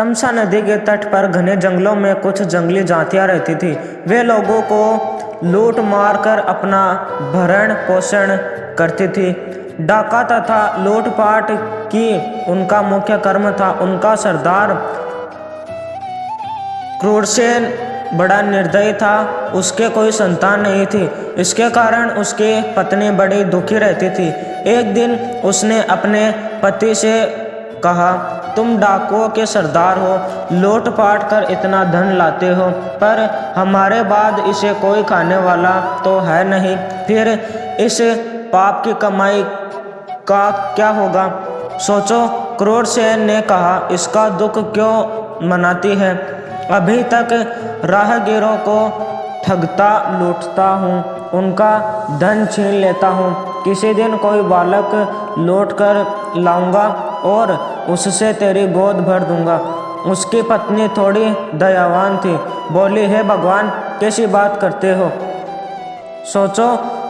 तमसा नदी के तट पर घने जंगलों में कुछ जंगली जातियां रहती थी। वे लोगों को लूट मार कर अपना भरण पोषण करती थी। डाका तथा लूटपाट की उनका मुख्य कर्म था। उनका सरदार क्रूरसेन बड़ा निर्दयी था। उसके कोई संतान नहीं थी। इसके कारण उसकी पत्नी बड़ी दुखी रहती थी। एक दिन उसने अपने पति से कहा, तुम डाकुओं के सरदार हो, लूटपाट कर इतना धन लाते हो, पर हमारे बाद इसे कोई खाने वाला तो है नहीं। फिर इस पाप की कमाई का क्या होगा? सोचो। क्रूरसेन ने कहा, इसका दुख क्यों मनाती है? अभी तक राहगीरों को ठगता लूटता हूँ, उनका धन छीन लेता हूँ। किसी दिन कोई बालक लौट कर लाऊंगा और उससे तेरी गोद भर दूंगा। उसकी पत्नी थोड़ी दयावान थी। बोली, हे भगवान, कैसी बात करते हो? सोचो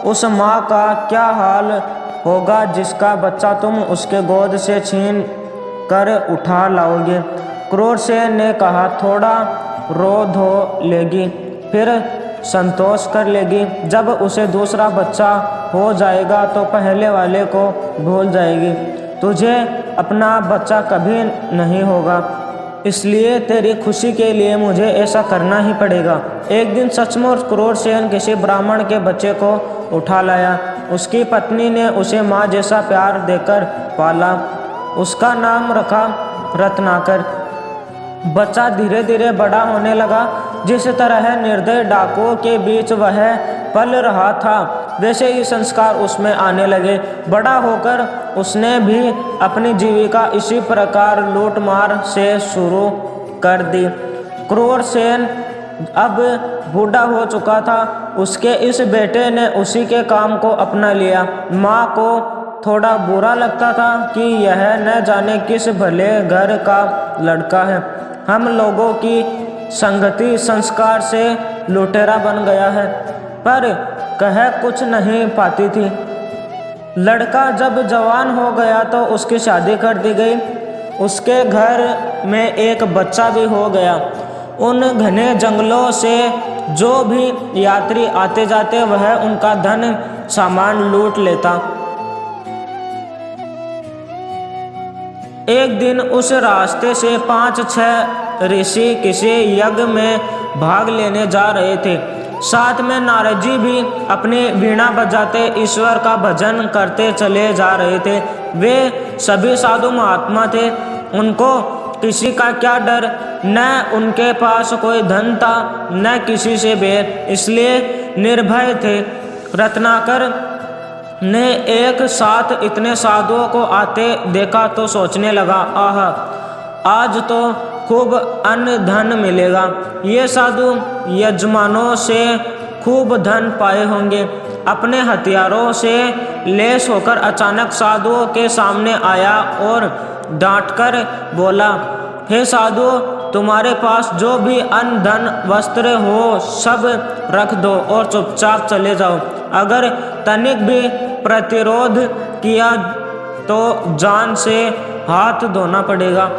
उस माँ का क्या हाल होगा जिसका बच्चा तुम उसके गोद से छीन कर उठा लाओगे। क्रूरसेन ने कहा, थोड़ा रो धो लेगी, फिर संतोष कर लेगी। जब उसे दूसरा बच्चा हो जाएगा तो पहले वाले को भूल जाएगी। तुझे अपना बच्चा कभी नहीं होगा, इसलिए तेरी खुशी के लिए मुझे ऐसा करना ही पड़ेगा। एक दिन सचमुच क्रूरसेन किसी ब्राह्मण के बच्चे को उठा लाया। उसकी पत्नी ने उसे माँ जैसा प्यार देकर पाला। उसका नाम रखा रत्नाकर। बच्चा धीरे धीरे बड़ा होने लगा। जिस तरह निर्दयी डाकुओं के बीच वह पल रहा था, वैसे ही संस्कार उसमें आने लगे। बड़ा होकर उसने भी अपनी जीविका इसी प्रकार लूटमार से शुरू कर दी। क्रूरसेन अब बूढ़ा हो चुका था। उसके इस बेटे ने उसी के काम को अपना लिया। माँ को थोड़ा बुरा लगता था कि यह न जाने किस भले घर का लड़का है। हम लोगों की संगति संस्कार से लुटेरा बन गया है, पर कह कुछ नहीं पाती थी। लड़का जब जवान हो गया तो उसकी शादी कर दी गई। उसके घर में एक बच्चा भी हो गया। उन घने जंगलों से जो भी यात्री आते जाते वह उनका धन सामान लूट लेता। एक दिन उस रास्ते से 5-6 ऋषि किसी यज्ञ में भाग लेने जा रहे थे। साथ में नारद जी भी अपनी वीणा बजाते ईश्वर का भजन करते चले जा रहे थे। वे सभी साधु महात्मा थे। उनको किसी का क्या डर, न उनके पास कोई धन था न किसी से बैर, इसलिए निर्भय थे। रत्नाकर ने एक साथ इतने साधुओं को आते देखा तो सोचने लगा, आह, आज तो खूब अन्न धन मिलेगा। ये साधु यजमानों से खूब धन पाए होंगे। अपने हथियारों से लैस होकर अचानक साधुओं के सामने आया और डांटकर बोला, हे साधु, तुम्हारे पास जो भी अन्न धन वस्त्र हो सब रख दो और चुपचाप चले जाओ। अगर तनिक भी प्रतिरोध किया तो जान से हाथ धोना पड़ेगा,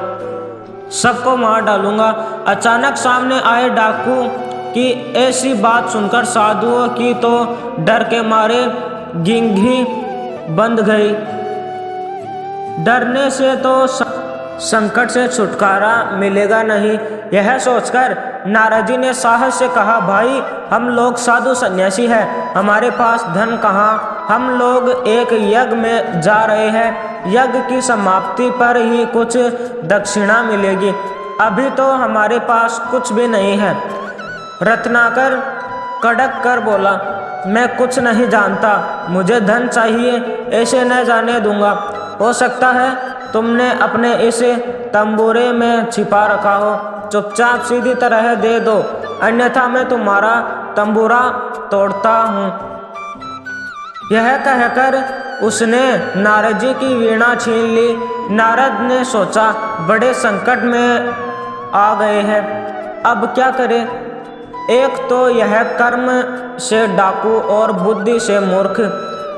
सबको मार डालूंगा। अचानक सामने आए डाकू की ऐसी बात सुनकर साधुओं की तो डर के मारे गिंगी बंद गई। डरने से तो संकट से छुटकारा मिलेगा नहीं, यह सोचकर नारद जी ने साहस से कहा, भाई, हम लोग साधु सन्यासी हैं, हमारे पास धन कहाँ? हम लोग एक यज्ञ में जा रहे हैं। यज्ञ की समाप्ति पर ही कुछ दक्षिणा मिलेगी। अभी तो हमारे पास कुछ भी नहीं है। रत्नाकर कड़क कर बोला, मैं कुछ नहीं जानता, मुझे धन चाहिए, ऐसे न जाने दूंगा। हो सकता है तुमने अपने इस तंबूरे में छिपा रखा हो, चुपचाप सीधी तरह दे दो, अन्यथा मैं तुम्हारा तंबूरा तोड़ता हूँ। यह कहकर उसने नारद जी की वीणा छीन ली। नारद ने सोचा, बड़े संकट में आ गए हैं, अब क्या करें? एक तो यह कर्म से डाकू और बुद्धि से मूर्ख,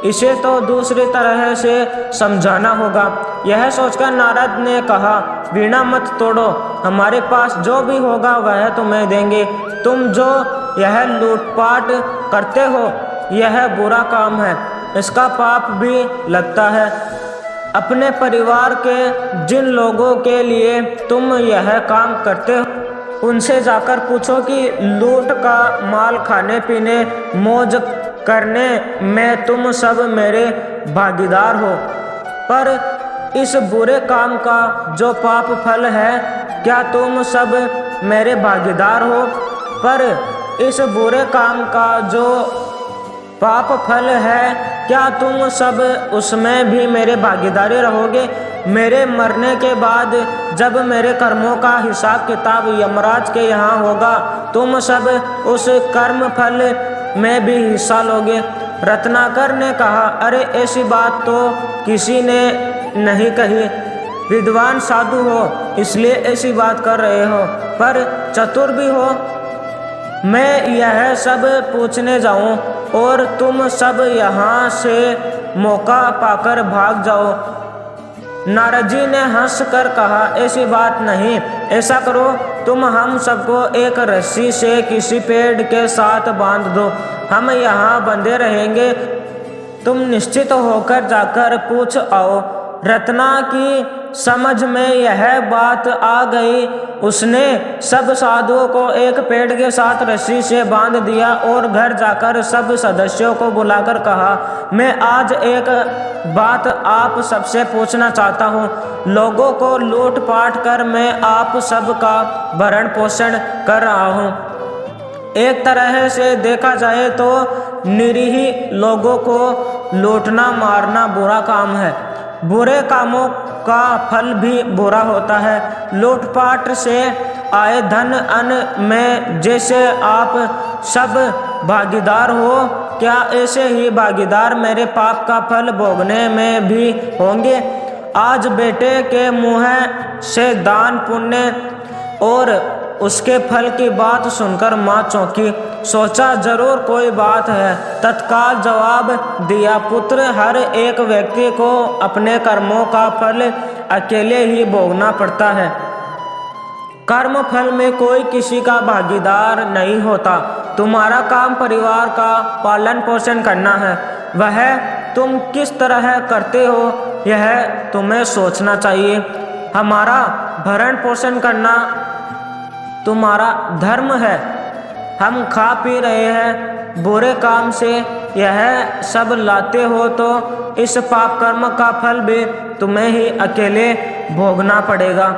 इसे तो दूसरी तरह से समझाना होगा। यह सोचकर नारद ने कहा, वीणा मत तोड़ो, हमारे पास जो भी होगा वह तुम्हें देंगे। तुम जो यह लूटपाट करते हो यह बुरा काम है, इसका पाप भी लगता है। अपने परिवार के जिन लोगों के लिए तुम यह काम करते हो उनसे जाकर पूछो कि लूट का माल खाने पीने मौज करने में तुम सब मेरे भागीदार हो। पर इस बुरे काम का जो पाप फल है क्या तुम सब मेरे भागीदार हो? पर इस बुरे काम का जो पाप फल है क्या तुम सब उसमें भी मेरे भागीदारी रहोगे? मेरे मरने के बाद जब मेरे कर्मों का हिसाब किताब यमराज के यहाँ होगा तुम सब उस कर्म फल में भी हिस्सा लोगे। रत्नाकर ने कहा, अरे ऐसी बात तो किसी ने नहीं कही। विद्वान साधु हो इसलिए ऐसी बात कर रहे हो, पर चतुर भी हो। मैं यह सब पूछने जाऊं और तुम सब यहाँ से मौका पाकर भाग जाओ। नारद जी ने हंस कर कहा, ऐसी बात नहीं, ऐसा करो तुम हम सबको एक रस्सी से किसी पेड़ के साथ बांध दो, हम यहाँ बंधे रहेंगे, तुम निश्चित होकर जाकर पूछ आओ। रत्ना की समझ में यह बात आ गई। उसने सब साधुओं को एक पेड़ के साथ रस्सी से बांध दिया और घर जाकर सब सदस्यों को बुलाकर कहा, मैं आज एक बात आप सबसे पूछना चाहता हूँ। लोगों को लूट पाट कर मैं आप सबका भरण पोषण कर रहा हूँ। एक तरह से देखा जाए तो निरीह लोगों को लूटना मारना बुरा काम है। बुरे कामों का फल भी बुरा होता है। लूटपाट से आए धन अन्न में जैसे आप सब भागीदार हो, क्या ऐसे ही भागीदार मेरे पाप का फल भोगने में भी होंगे? आज बेटे के मुँह से दान पुण्य और उसके फल की बात सुनकर माँ चौंकी। सोचा जरूर कोई बात है। तत्काल जवाब दिया, पुत्र, हर एक व्यक्ति को अपने कर्मों का फल अकेले ही भोगना पड़ता है। कर्म फल में कोई किसी का भागीदार नहीं होता। तुम्हारा काम परिवार का पालन पोषण करना है। वह तुम किस तरह करते हो यह तुम्हें सोचना चाहिए। हमारा भरण पोषण करना तुम्हारा धर्म है। हम खा पी रहे हैं, बुरे काम से यह सब लाते हो तो इस पाप कर्म का फल भी तुम्हें ही अकेले भोगना पड़ेगा।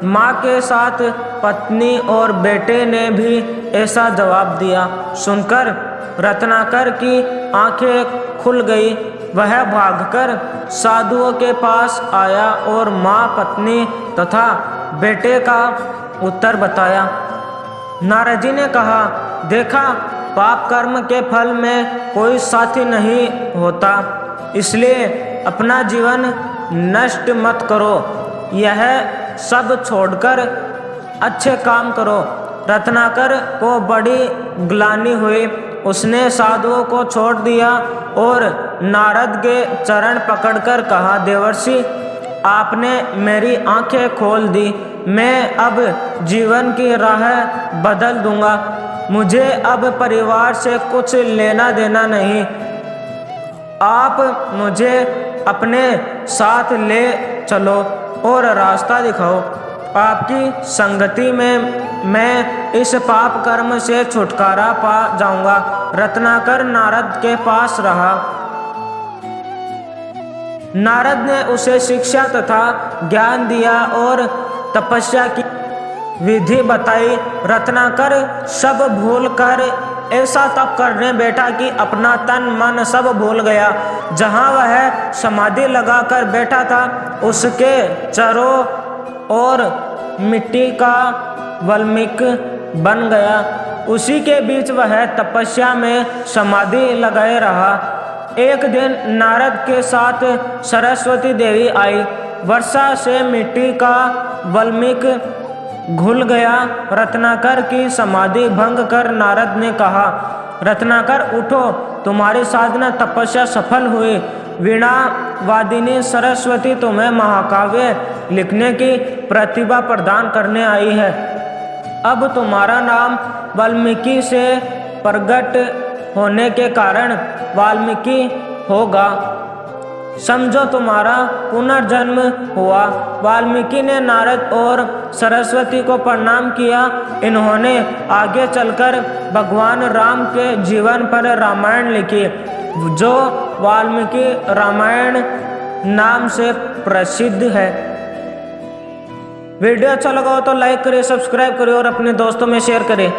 माँ के साथ पत्नी और बेटे ने भी ऐसा जवाब दिया। सुनकर रत्नाकर की आंखें खुल गई। वह भागकर साधुओं के पास आया और माँ, पत्नी तथा बेटे का उत्तर बताया। नारद जी ने कहा, देखा, पाप कर्म के फल में कोई साथी नहीं होता, इसलिए अपना जीवन नष्ट मत करो। यह सब छोड़कर अच्छे काम करो। रत्नाकर को बड़ी ग्लानि हुई। उसने साधुओं को छोड़ दिया और नारद के चरण पकड़कर कहा, देवर्षि, आपने मेरी आंखें खोल दी। मैं अब जीवन की राह बदल दूंगा। मुझे अब परिवार से कुछ लेना देना नहीं। आप मुझे अपने साथ ले चलो और रास्ता दिखाओ। आपकी संगति में मैं इस पाप कर्म से छुटकारा पा जाऊंगा। रत्नाकर नारद के पास रहा। नारद ने उसे शिक्षा तथा ज्ञान दिया और तपस्या की विधि बताई। रत्नाकर सब भूलकर ऐसा तप करने बैठा कि अपना तन मन सब भूल गया। जहाँ वह समाधि लगाकर बैठा था उसके चारों ओर मिट्टी का वल्मीक बन गया। उसी के बीच वह तपस्या में समाधि लगाए रहा। एक दिन नारद के साथ सरस्वती देवी आई। वर्षा से मिट्टी का वल्मीक घुल गया। रत्नाकर की समाधि भंग कर नारद ने कहा, रत्नाकर उठो, तुम्हारी साधना तपस्या सफल हुई। वीणा वादिनी सरस्वती तुम्हें महाकाव्य लिखने की प्रतिभा प्रदान करने आई है। अब तुम्हारा नाम वाल्मीकि से प्रकट होने के कारण वाल्मीकि होगा। समझो तुम्हारा पुनर्जन्म हुआ। वाल्मीकि ने नारद और सरस्वती को प्रणाम किया। इन्होंने आगे चलकर भगवान राम के जीवन पर रामायण लिखी, जो वाल्मीकि रामायण नाम से प्रसिद्ध है। वीडियो अच्छा लगा हो तो लाइक करें, सब्सक्राइब करें और अपने दोस्तों में शेयर करें।